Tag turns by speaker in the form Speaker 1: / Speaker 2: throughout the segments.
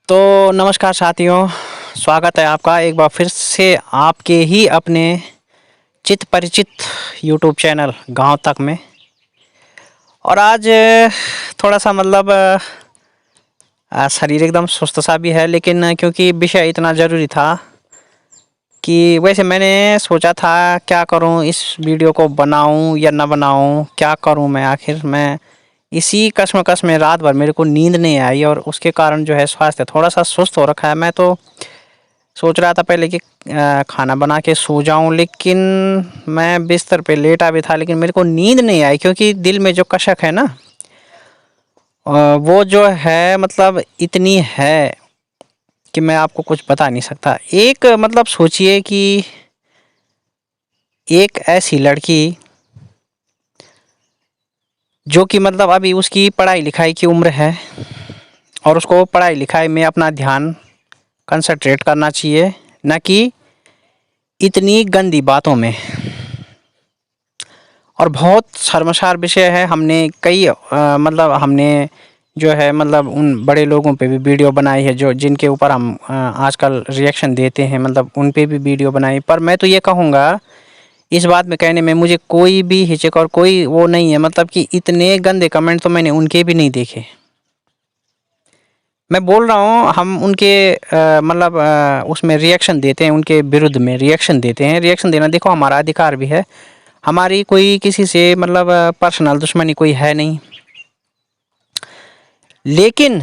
Speaker 1: तो नमस्कार साथियों, स्वागत है आपका एक बार फिर से आपके ही अपने चित परिचित यूट्यूब चैनल गांव तक में। और आज थोड़ा सा शरीर एकदम सुस्त सा भी है, लेकिन क्योंकि विषय इतना ज़रूरी था कि वैसे मैंने सोचा था क्या करूं, इस वीडियो को बनाऊं या ना बनाऊं, क्या करूं मैं। आखिर मैं इसी कश्मकश में रात भर मेरे को नींद नहीं आई और उसके कारण जो है स्वास्थ्य थोड़ा सा सुस्त हो रखा है। मैं तो सोच रहा था पहले कि खाना बना के सो जाऊं, लेकिन मैं बिस्तर पे लेटा भी था लेकिन मेरे को नींद नहीं आई, क्योंकि दिल में जो कशक है ना, वो जो है इतनी है कि मैं आपको कुछ बता नहीं सकता। एक सोचिए कि एक ऐसी लड़की जो कि अभी उसकी पढ़ाई लिखाई की उम्र है और उसको पढ़ाई लिखाई में अपना ध्यान कंसंट्रेट करना चाहिए, न कि इतनी गंदी बातों में। और बहुत शर्मसार विषय है। हमने कई हमने जो है उन बड़े लोगों पे भी वीडियो बनाई है जो जिनके ऊपर हम आजकल रिएक्शन देते हैं, उन पे भी वीडियो बनाई। पर मैं तो ये कहूँगा, इस बात में कहने में मुझे कोई भी हिचक और कोई वो नहीं है, कि इतने गंदे कमेंट तो मैंने उनके भी नहीं देखे। मैं बोल रहा हूँ हम उनके उसमें रिएक्शन देते हैं, उनके विरुद्ध में रिएक्शन देते हैं। रिएक्शन देना देखो हमारा अधिकार भी है, हमारी कोई किसी से पर्सनल दुश्मनी कोई है नहीं। लेकिन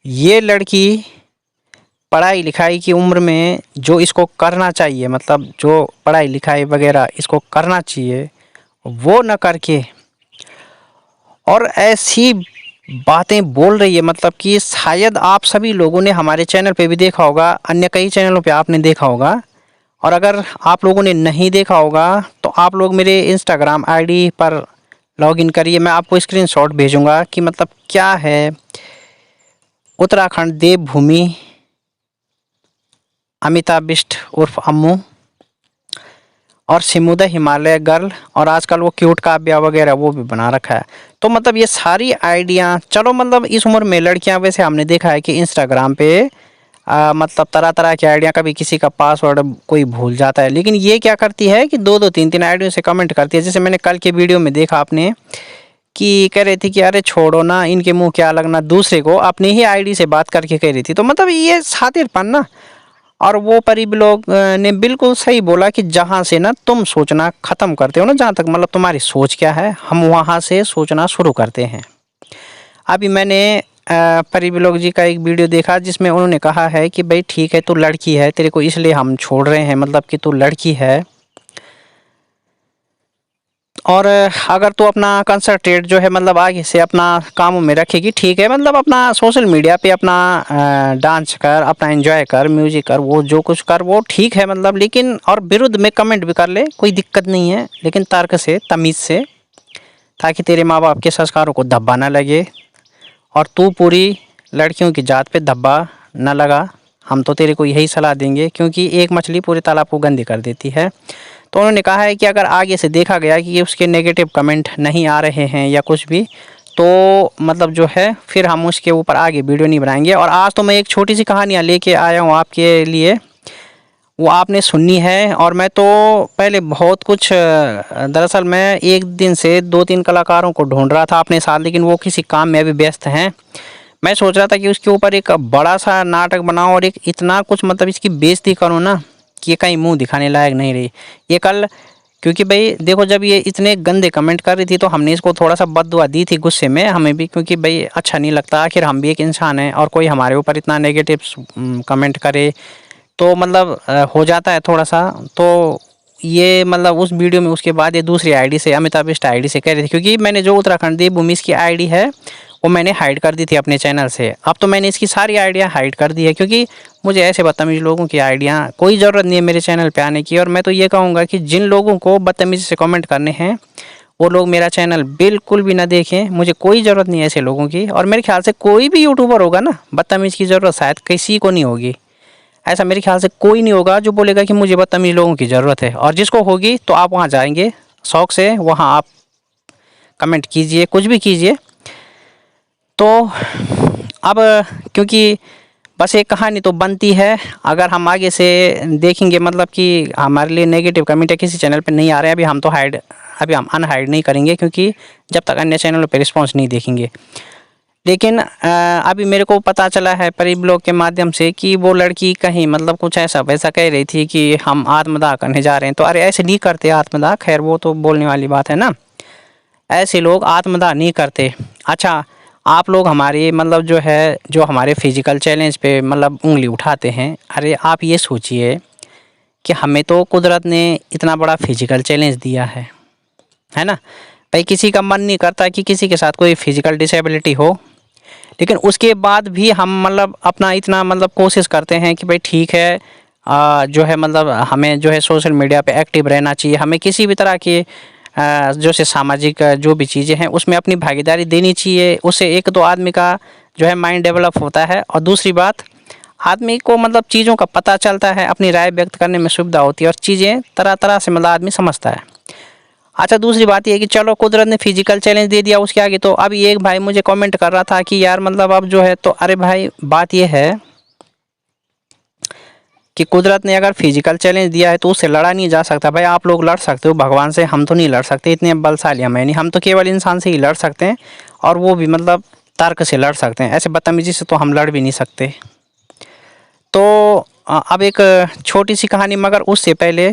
Speaker 1: ये लड़की पढ़ाई लिखाई की उम्र में जो इसको करना चाहिए, जो पढ़ाई लिखाई वगैरह इसको करना चाहिए, वो न करके और ऐसी बातें बोल रही है। कि शायद आप सभी लोगों ने हमारे चैनल पे भी देखा होगा, अन्य कई चैनलों पे आपने देखा होगा। और अगर आप लोगों ने नहीं देखा होगा तो आप लोग मेरे इंस्टाग्राम आईडी पर लॉगिन करिए। मैं आपको स्क्रीनशॉट भेजूंगा कि क्या है उत्तराखंड देवभूमि अमिताभ बिष्ट उर्फ अम्मू और सिमुदा हिमालय गर्ल, और आजकल वो क्यूट काव्या वगैरह वो भी बना रखा है। तो ये सारी आइडिया, चलो इस उम्र में लड़कियां, वैसे हमने देखा है कि इंस्टाग्राम पे तरह तरह की आइडिया, कभी किसी का पासवर्ड कोई भूल जाता है, लेकिन ये क्या करती है कि दो दो तीन तीन आइडियो से कमेंट करती है। जैसे मैंने कल के वीडियो में देखा आपने कि कह रही थी कि अरे छोड़ो ना, इनके मुंह क्या लगना, दूसरे को अपनी ही आईडी से बात करके कह रही थी। तो ये शातिरपन ना। और वो परी ब्लॉग ने बिल्कुल सही बोला कि जहाँ से ना तुम सोचना ख़त्म करते हो ना, जहाँ तक तुम्हारी सोच क्या है, हम वहाँ से सोचना शुरू करते हैं। अभी मैंने परी ब्लॉग जी का एक वीडियो देखा जिसमें उन्होंने कहा है कि भाई ठीक है, तू लड़की है, तेरे को इसलिए हम छोड़ रहे हैं, कि तू लड़की है। और अगर तू अपना कंसंट्रेट जो है आगे से अपना कामों में रखेगी, ठीक है, अपना सोशल मीडिया पे अपना डांस कर, अपना एंजॉय कर, म्यूजिक कर, वो जो कुछ कर वो ठीक है, लेकिन और विरुद्ध में कमेंट भी कर ले, कोई दिक्कत नहीं है, लेकिन तर्क से, तमीज़ से, ताकि तेरे माँ बाप के संस्कारों को धब्बा ना लगे और तू पूरी लड़कियों की जात पे धब्बा न लगा। हम तो तेरे को यही सलाह देंगे, क्योंकि एक मछली पूरे तालाब को गंदी कर देती है। तो उन्होंने कहा है कि अगर आगे से देखा गया कि उसके नेगेटिव कमेंट नहीं आ रहे हैं या कुछ भी, तो जो है फिर हम उसके ऊपर आगे वीडियो नहीं बनाएंगे। और आज तो मैं एक छोटी सी कहानियाँ लेके आया हूँ आपके लिए, वो आपने सुननी है। और मैं तो पहले बहुत कुछ दरअसल मैं एक दिन से दो तीन कलाकारों को ढूंढ रहा था अपने साथ, लेकिन वो किसी काम में अभी व्यस्त हैं। मैं सोच रहा था कि उसके ऊपर एक बड़ा सा नाटक बनाऊं और एक इतना कुछ इसकी बेइज्जती करूं ना कि ये कहीं मुंह दिखाने लायक नहीं रही ये कल। क्योंकि भाई देखो, जब ये इतने गंदे कमेंट कर रही थी तो हमने इसको थोड़ा सा बद्दुआ दी थी गुस्से में, हमें भी, क्योंकि भाई अच्छा नहीं लगता, आखिर हम भी एक इंसान हैं और कोई हमारे ऊपर इतना नेगेटिव कमेंट करे तो हो जाता है थोड़ा सा। तो ये उस वीडियो में उसके बाद ये दूसरी आईडी से, अमिताभ बिष्ट आईडी से कह रही थी, क्योंकि मैंने जो उत्तराखंड देवभूमि की आईडी है वो मैंने हाइड कर दी थी अपने चैनल से। अब तो मैंने इसकी सारी आइडिया हाइड कर दी है, क्योंकि मुझे ऐसे बदतमीज़ लोगों की आइडिया कोई ज़रूरत नहीं है मेरे चैनल पे आने की। और मैं तो ये कहूँगा कि जिन लोगों को बदतमीज़ी से कमेंट करने हैं वो लोग मेरा चैनल बिल्कुल भी ना देखें, मुझे कोई ज़रूरत नहीं है ऐसे लोगों की। और मेरे ख्याल से कोई भी यूट्यूबर होगा ना, बदतमीज़ की ज़रूरत शायद किसी को नहीं होगी। ऐसा मेरे ख्याल से कोई नहीं होगा जो बोलेगा कि मुझे बदतमीज़ लोगों की ज़रूरत है। और जिसको होगी तो आप वहाँ जाएंगे शौक़ से, वहाँ आप कमेंट कीजिए, कुछ भी कीजिए। तो अब क्योंकि बस एक कहानी तो बनती है। अगर हम आगे से देखेंगे मतलब कि हमारे लिए नेगेटिव कमेंट किसी चैनल पे नहीं आ रहे हैं, अभी हम अनहाइड नहीं करेंगे, क्योंकि जब तक अन्य चैनलों पे रिस्पॉन्स नहीं देखेंगे। लेकिन अभी मेरे को पता चला है परी ब्लॉग के माध्यम से कि वो लड़की कहीं मतलब कुछ ऐसा वैसा कह रही थी कि हम आत्मदाह करने जा रहे हैं। तो अरे ऐसे नहीं करते आत्मदाह, खैर वो तो बोलने वाली बात है ना, ऐसे लोग आत्मदाह नहीं करते। अच्छा, आप लोग हमारे मतलब जो हमारे फिजिकल चैलेंज पे मतलब उंगली उठाते हैं, अरे आप ये सोचिए कि हमें तो कुदरत ने इतना बड़ा फिजिकल चैलेंज दिया है ना। भाई किसी का मन नहीं करता कि किसी के साथ कोई फिजिकल डिसेबिलिटी हो, लेकिन उसके बाद भी हम मतलब अपना इतना मतलब कोशिश करते हैं कि भाई ठीक है, जो है मतलब हमें जो है सोशल मीडिया पे एक्टिव रहना चाहिए, हमें किसी भी तरह के जो से सामाजिक जो भी चीज़ें हैं उसमें अपनी भागीदारी देनी चाहिए। उससे एक तो आदमी का जो है माइंड डेवलप होता है, और दूसरी बात आदमी को मतलब चीज़ों का पता चलता है, अपनी राय व्यक्त करने में सुविधा होती है, और चीज़ें तरह तरह से मतलब आदमी समझता है। अच्छा, दूसरी बात ये है कि चलो कुदरत ने फिजिकल चैलेंज दे दिया उसके आगे, तो अभी एक भाई मुझे कमेंट कर रहा था कि यार मतलब अब जो है, तो अरे भाई बात ये है कि कुदरत ने अगर फिजिकल चैलेंज दिया है तो उससे लड़ा नहीं जा सकता। भाई आप लोग लड़ सकते हो भगवान से, हम तो नहीं लड़ सकते, इतने बलशाली हमें नहीं, हम तो केवल इंसान से ही लड़ सकते हैं, और वो भी मतलब तर्क से लड़ सकते हैं, ऐसे बदतमीजी से तो हम लड़ भी नहीं सकते। तो अब एक छोटी सी कहानी, मगर उससे पहले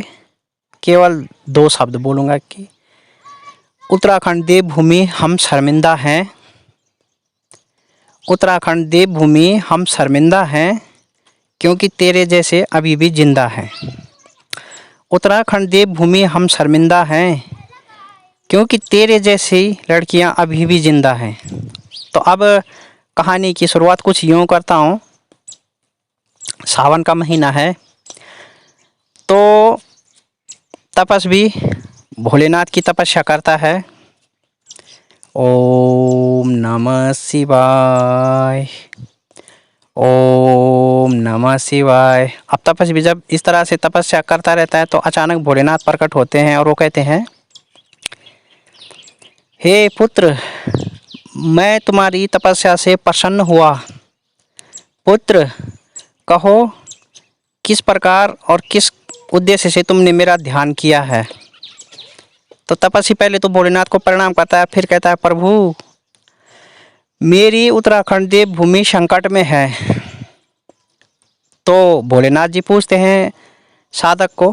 Speaker 1: केवल 2 शब्द बोलूँगा कि उत्तराखंड देवभूमि हम शर्मिंदा हैं, उत्तराखंड देवभूमि हम शर्मिंदा हैं, क्योंकि तेरे जैसे अभी भी जिंदा हैं। उत्तराखंड देवभूमि हम शर्मिंदा हैं, क्योंकि तेरे जैसी लड़कियां अभी भी जिंदा हैं। तो अब कहानी की शुरुआत कुछ यूँ करता हूँ। सावन का महीना है, तो तपस्वी भोलेनाथ की तपस्या करता है। ओम नमः शिवाय, ओम नमः शिवाय। अब तपस्वी जब इस तरह से तपस्या करता रहता है तो अचानक भोलेनाथ प्रकट होते हैं और वो कहते हैं, हे पुत्र, मैं तुम्हारी तपस्या से प्रसन्न हुआ। पुत्र, कहो किस प्रकार और किस उद्देश्य से तुमने मेरा ध्यान किया है। तो तपस्वी पहले तो भोलेनाथ को प्रणाम करता है, फिर कहता है, प्रभु मेरी उत्तराखंड देवभूमि संकट में है। तो भोलेनाथ जी पूछते हैं साधक को,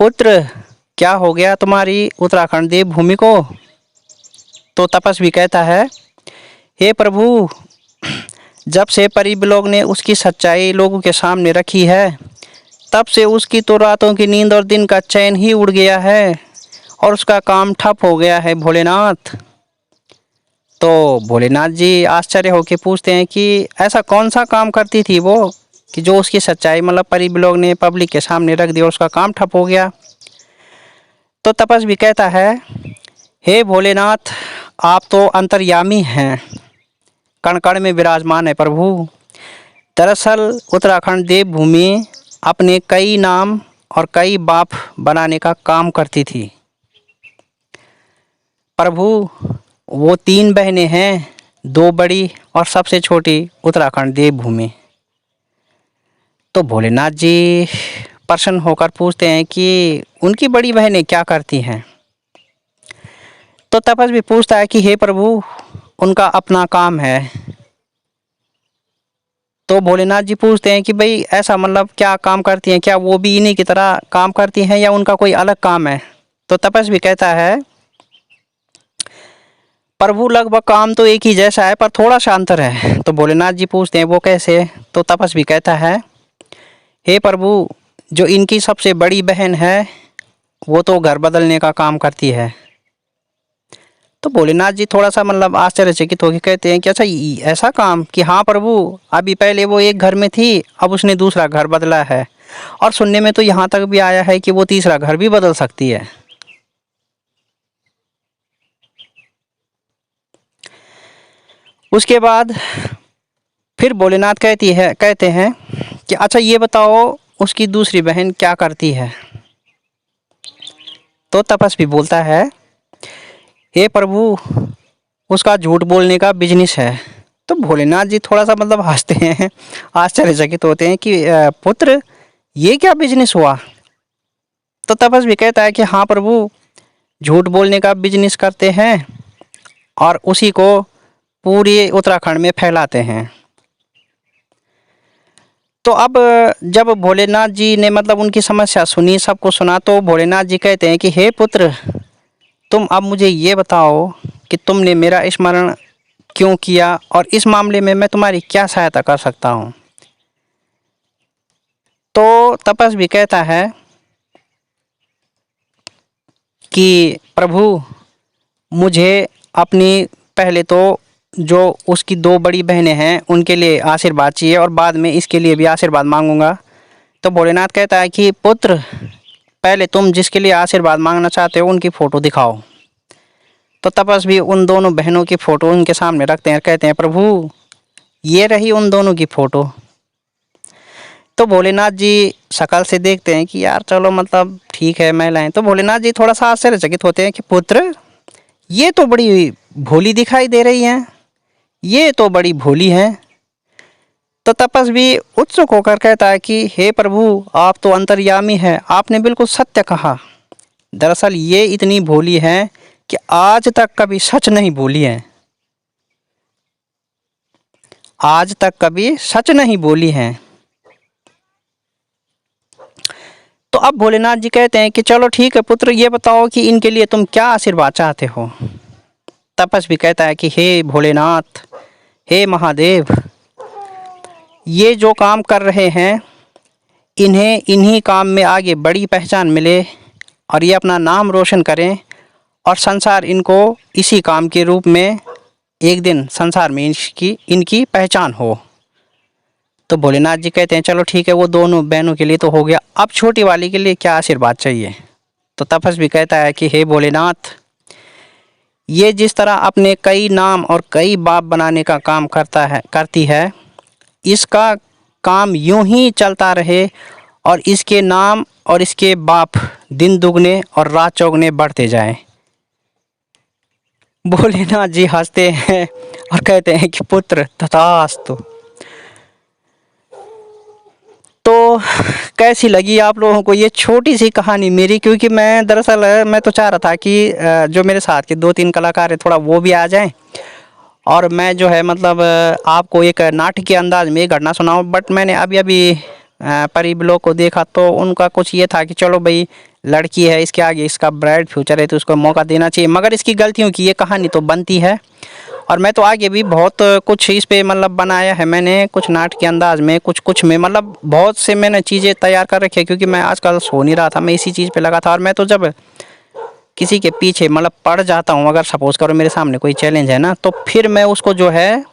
Speaker 1: पुत्र क्या हो गया तुम्हारी उत्तराखंड देवभूमि को। तो तपस्वी कहता है, हे प्रभु, जब से परी ब्लॉग ने उसकी सच्चाई लोगों के सामने रखी है, तब से उसकी तो रातों की नींद और दिन का चैन ही उड़ गया है, और उसका काम ठप हो गया है भोलेनाथ। तो भोलेनाथ जी आश्चर्य होकर पूछते हैं कि ऐसा कौन सा काम करती थी वो कि जो उसकी सच्चाई मतलब परी ब्लॉग ने पब्लिक के सामने रख दिया और उसका काम ठप हो गया। तो तपस्वी कहता है, हे भोलेनाथ, आप तो अंतर्यामी हैं, कण कण में विराजमान है प्रभु। दरअसल उत्तराखंड देवभूमि अपने कई नाम और कई बाप बनाने का काम करती थी प्रभु। वो 3 बहनें हैं, 2 बड़ी और सबसे छोटी उत्तराखंड देवभूमि। तो भोलेनाथ जी प्रसन्न होकर पूछते हैं कि उनकी बड़ी बहनें क्या करती हैं। तो तपस्वी पूछता है कि हे प्रभु, उनका अपना काम है। तो भोलेनाथ जी पूछते हैं कि भाई ऐसा मतलब क्या काम करती हैं, क्या वो भी इन्हीं की तरह काम करती हैं या उनका कोई अलग काम है। तो तपस्वी कहता है, प्रभु लगभग काम तो एक ही जैसा है पर थोड़ा सा अंतर है। तो भोलेनाथ जी पूछते हैं वो कैसे। तो तपस्वी कहता है, हे प्रभु, जो इनकी सबसे बड़ी बहन है वो तो घर बदलने का काम करती है। तो भोलेनाथ जी थोड़ा सा मतलब आश्चर्यचकित होकर कहते हैं कि अच्छा ऐसा काम कि हाँ प्रभु, अभी पहले वो एक घर में थी, अब उसने दूसरा घर बदला है, और सुनने में तो यहाँ तक भी आया है कि वो तीसरा घर भी बदल सकती है। उसके बाद फिर भोलेनाथ कहते हैं कि अच्छा ये बताओ उसकी दूसरी बहन क्या करती है। तो तपस्वी बोलता है, हे प्रभु, उसका झूठ बोलने का बिजनेस है। तो भोलेनाथ जी थोड़ा सा मतलब हंसते हैं, आश्चर्यचकित होते हैं कि पुत्र ये क्या बिजनेस हुआ। तो तपस्वी कहता है कि हाँ प्रभु, झूठ बोलने का बिजनेस करते हैं और उसी को पूरे उत्तराखंड में फैलाते हैं। तो अब जब भोलेनाथ जी ने मतलब उनकी समस्या सुनी, सबको सुना, तो भोलेनाथ जी कहते हैं कि हे पुत्र, तुम अब मुझे ये बताओ कि तुमने मेरा स्मरण क्यों किया और इस मामले में मैं तुम्हारी क्या सहायता कर सकता हूँ। तो तपस्वी कहता है कि प्रभु, मुझे अपनी पहले तो जो उसकी 2 बड़ी बहनें हैं उनके लिए आशीर्वाद चाहिए और बाद में इसके लिए भी आशीर्वाद मांगूंगा। तो भोलेनाथ कहता है कि पुत्र, पहले तुम जिसके लिए आशीर्वाद मांगना चाहते हो उनकी फ़ोटो दिखाओ। तो तपस्वी उन दोनों बहनों की फ़ोटो उनके सामने रखते हैं, कहते हैं प्रभु, ये रही उन दोनों की फ़ोटो। तो भोलेनाथ जी शक्ल से देखते हैं कि यार चलो मतलब ठीक है महिलाएं। तो भोलेनाथ जी थोड़ा सा आश्चर्यचकित होते हैं कि पुत्र, ये तो बड़ी भोली दिखाई दे रही हैं, ये तो बड़ी भोली हैं। तो तपस्वी उत्सुक होकर कहता है कि हे प्रभु, आप तो अंतर्यामी हैं, आपने बिल्कुल सत्य कहा। दरअसल ये इतनी भोली हैं कि आज तक कभी सच नहीं बोली हैं, आज तक कभी सच नहीं बोली हैं। तो अब भोलेनाथ जी कहते हैं कि चलो ठीक है पुत्र, ये बताओ कि इनके लिए तुम क्या आशीर्वाद चाहते हो। तपस्वी कहता है कि हे भोलेनाथ, हे महादेव, ये जो काम कर रहे हैं इन्हें इन्हीं काम में आगे बड़ी पहचान मिले और ये अपना नाम रोशन करें और संसार इनको इसी काम के रूप में एक दिन संसार में इनकी पहचान हो। तो भोलेनाथ जी कहते हैं चलो ठीक है, वो दोनों बहनों के लिए तो हो गया, अब छोटी वाली के लिए क्या आशीर्वाद चाहिए। तो तपस्वी कहता है कि हे भोलेनाथ, ये जिस तरह अपने कई नाम और कई बाप बनाने का काम करती है, इसका काम यूं ही चलता रहे और इसके नाम और इसके बाप दिन दुगने और रात चौगने बढ़ते जाएं। भोलेनाथ जी हंसते हैं और कहते हैं कि पुत्र तथास्तु। तो कैसी लगी आप लोगों को ये छोटी सी कहानी मेरी, क्योंकि मैं दरअसल मैं तो चाह रहा था कि जो मेरे साथ के 2-3 कलाकार हैं थोड़ा वो भी आ जाएं और मैं जो है मतलब आपको एक नाटकीय अंदाज में घटना सुनाऊं। बट मैंने अभी परी ब्लॉग को देखा तो उनका कुछ ये था कि चलो भाई लड़की है, इसके आगे इसका ब्राइट फ्यूचर है तो उसको मौका देना चाहिए, मगर इसकी गलतियों की ये कहानी तो बनती है। और मैं तो आगे भी बहुत कुछ इस पे मतलब बनाया है मैंने, कुछ नाटकीय अंदाज में, कुछ में मतलब बहुत से मैंने चीज़ें तैयार कर रखी है, क्योंकि मैं आजकल सो नहीं रहा था, मैं इसी चीज़ पे लगा था। और मैं तो जब किसी के पीछे मतलब पड़ जाता हूँ, अगर सपोज़ करो मेरे सामने कोई चैलेंज है ना, तो फिर मैं उसको जो है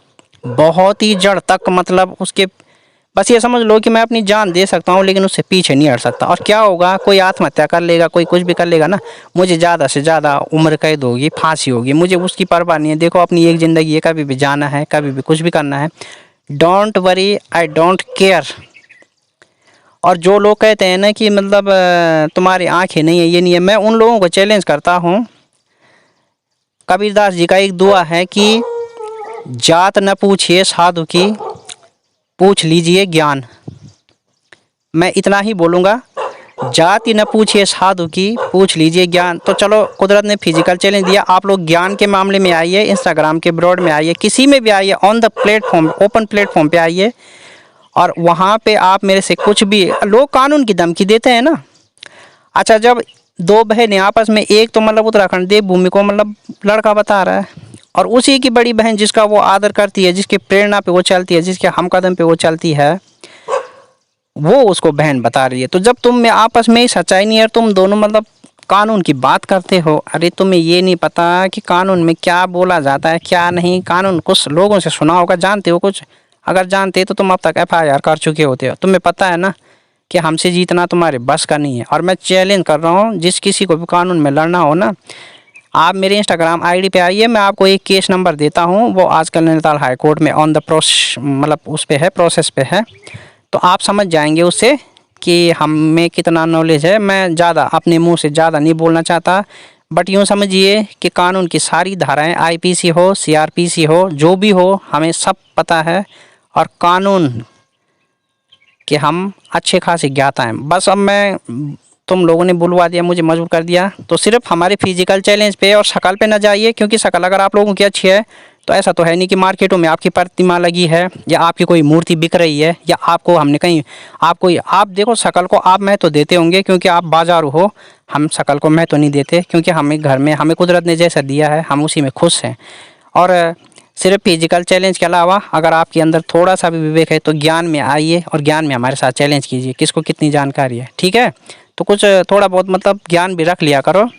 Speaker 1: बहुत ही जड़ तक मतलब उसके बस ये समझ लो कि मैं अपनी जान दे सकता हूँ लेकिन उससे पीछे नहीं हट सकता। और क्या होगा, कोई आत्महत्या कर लेगा, कोई कुछ भी कर लेगा ना, मुझे ज़्यादा से ज़्यादा उम्र कैद होगी, फांसी होगी, मुझे उसकी परवाह नहीं है। देखो अपनी एक ज़िंदगी है, कभी भी जाना है, कभी भी कुछ भी करना है। Don't worry, I don't care. और जो लोग कहते हैं ना कि मतलब तुम्हारी आँखें नहीं है, ये नहीं है, मैं उन लोगों को चैलेंज करता हूँ। कबीरदास जी का एक दुआ है कि जात न पूछिए साधु की, पूछ लीजिए ज्ञान। मैं इतना ही बोलूँगा, जाति न पूछिए साधु की, पूछ लीजिए ज्ञान। तो चलो कुदरत ने फिजिकल चैलेंज दिया, आप लोग ज्ञान के मामले में आइए, इंस्टाग्राम के ब्रॉड में आइए, किसी में भी आइए, on the platform, open platform पे आइए और वहाँ पे आप मेरे से कुछ भी, लोग कानून की धमकी देते हैं ना। अच्छा, जब 2 बहनें आपस में, एक तो मतलब उत्तराखंड देवभूमि को मतलब लड़का बता रहा है और उसी की बड़ी बहन जिसका वो आदर करती है, जिसके प्रेरणा पे वो चलती है, जिसके हम कदम पे वो चलती है, वो उसको बहन बता रही है। तो जब तुम में आपस में ही सच्चाई नहीं है, तुम दोनों मतलब कानून की बात करते हो, अरे तुम्हें ये नहीं पता कि कानून में क्या बोला जाता है क्या नहीं। कानून कुछ लोगों से सुना होगा, जानते हो कुछ, अगर जानते तो तुम अब तक FIR कर चुके होते हो। तुम्हें पता है ना कि हमसे जीतना तुम्हारे बस का नहीं है। और मैं चैलेंज कर रहा हूँ, जिस किसी को भी कानून में लड़ना हो ना, आप मेरे इंस्टाग्राम ID पे आइए, मैं आपको एक केस नंबर देता हूँ, वो आजकल नैनीताल हाई कोर्ट में ऑन द मतलब उस पे है, प्रोसेस पे है। तो आप समझ जाएंगे उससे कि हम में कितना नॉलेज है। मैं ज़्यादा अपने मुंह से ज़्यादा नहीं बोलना चाहता, बट यूँ समझिए कि कानून की सारी धाराएं, आईपीसी हो, सीआरपीसी हो, जो भी हो, हमें सब पता है और कानून कि हम अच्छे खासे ज्ञाता हैं। बस अब मैं तुम लोगों ने बुलवा दिया, मुझे मजबूर कर दिया, तो सिर्फ हमारे फिजिकल चैलेंज पे और शक्ल पे ना जाइए, क्योंकि शक्ल अगर आप लोगों की अच्छी है तो ऐसा तो है नहीं कि मार्केटों में आपकी प्रतिमा लगी है या आपकी कोई मूर्ति बिक रही है या आपको हमने कहीं आपको आप देखो शक्ल को आप महत्व देते होंगे क्योंकि आप बाजारू हो। हम शक्ल को महत्व नहीं देते क्योंकि हमें घर में हमें कुदरत ने जैसा दिया है हम उसी में खुश हैं। और सिर्फ फिजिकल चैलेंज के अलावा अगर आपके अंदर थोड़ा सा भी विवेक है तो ज्ञान में आइए और ज्ञान में हमारे साथ चैलेंज कीजिए, किसको कितनी जानकारी है, ठीक है। तो कुछ थोड़ा बहुत मतलब ज्ञान भी रख लिया करो।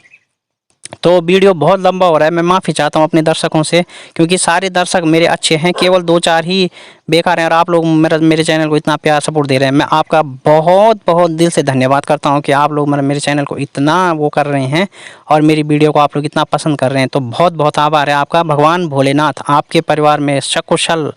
Speaker 1: तो वीडियो बहुत लंबा हो रहा है, मैं माफ़ी चाहता हूँ अपने दर्शकों से क्योंकि सारे दर्शक मेरे अच्छे हैं, केवल 2-4 ही बेकार हैं और आप लोग मेरे चैनल को इतना प्यार सपोर्ट दे रहे हैं। मैं आपका बहुत बहुत दिल से धन्यवाद करता हूँ कि आप लोग मेरे चैनल को इतना वो कर रहे हैं और मेरी वीडियो को आप लोग इतना पसंद कर रहे हैं, तो बहुत बहुत आभार है आपका। भगवान भोलेनाथ आपके परिवार में सकुशल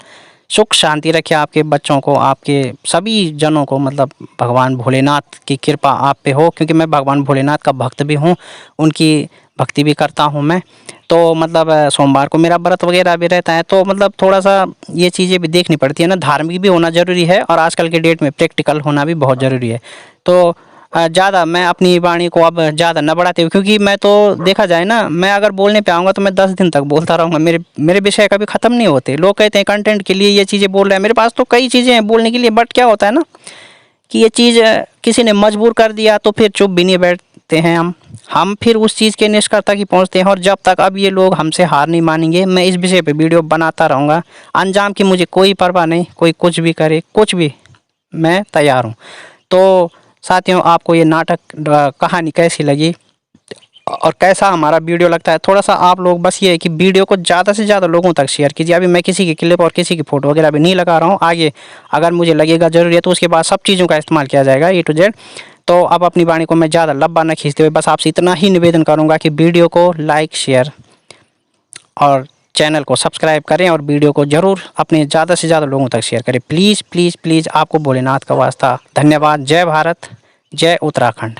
Speaker 1: सुख शांति रखे, आपके बच्चों को, आपके सभी जनों को, मतलब भगवान भोलेनाथ की कृपा आप पे हो, क्योंकि मैं भगवान भोलेनाथ का भक्त भी हूँ, उनकी भक्ति भी करता हूँ मैं। तो मतलब सोमवार को मेरा व्रत वगैरह भी रहता है, तो मतलब थोड़ा सा ये चीज़ें भी देखनी पड़ती है ना, धार्मिक भी होना ज़रूरी है और आजकल के डेट में प्रैक्टिकल होना भी बहुत ज़रूरी है। तो ज़्यादा मैं अपनी वाणी को अब ज़्यादा न बढ़ाते हुए, क्योंकि मैं तो देखा जाए ना, मैं अगर बोलने पे आऊँगा तो मैं 10 दिन तक बोलता रहूँगा, मेरे विषय कभी ख़त्म नहीं होते। लोग कहते हैं कंटेंट के लिए ये चीज़ें बोल रहे हैं, मेरे पास तो कई चीज़ें हैं बोलने के लिए, बट क्या होता है ना कि ये चीज़ किसी ने मजबूर कर दिया तो फिर चुप भी नहीं बैठते हैं हम फिर उस चीज़ के निष्कर्ष तक ही पहुँचते हैं। और जब तक अब ये लोग हमसे हार नहीं मानेंगे, मैं इस विषय पे वीडियो बनाता रहूँगा। अंजाम की मुझे कोई परवाह नहीं, कोई कुछ भी करे, कुछ भी, मैं तैयार हूँ। तो साथियों, आपको ये नाटक कहानी कैसी लगी और कैसा हमारा वीडियो लगता है, थोड़ा सा आप लोग बस ये है कि वीडियो को ज़्यादा से ज़्यादा लोगों तक शेयर कीजिए। अभी मैं किसी की क्लिप और किसी की फ़ोटो वगैरह भी नहीं लगा रहा हूँ, आगे अगर मुझे लगेगा ज़रूरी है तो उसके बाद सब चीज़ों का इस्तेमाल किया जाएगा A to Z। तो अब अपनी वाणी को मैं ज़्यादा लंबा न खींचते हुए बस आपसे इतना ही निवेदन करूँगा कि वीडियो को लाइक, शेयर और चैनल को सब्सक्राइब करें और वीडियो को ज़रूर अपने ज़्यादा से ज़्यादा लोगों तक शेयर करें। प्लीज़ प्लीज़ प्लीज़, आपको भोलेनाथ का वास्ता। धन्यवाद। जय भारत, जय उत्तराखंड।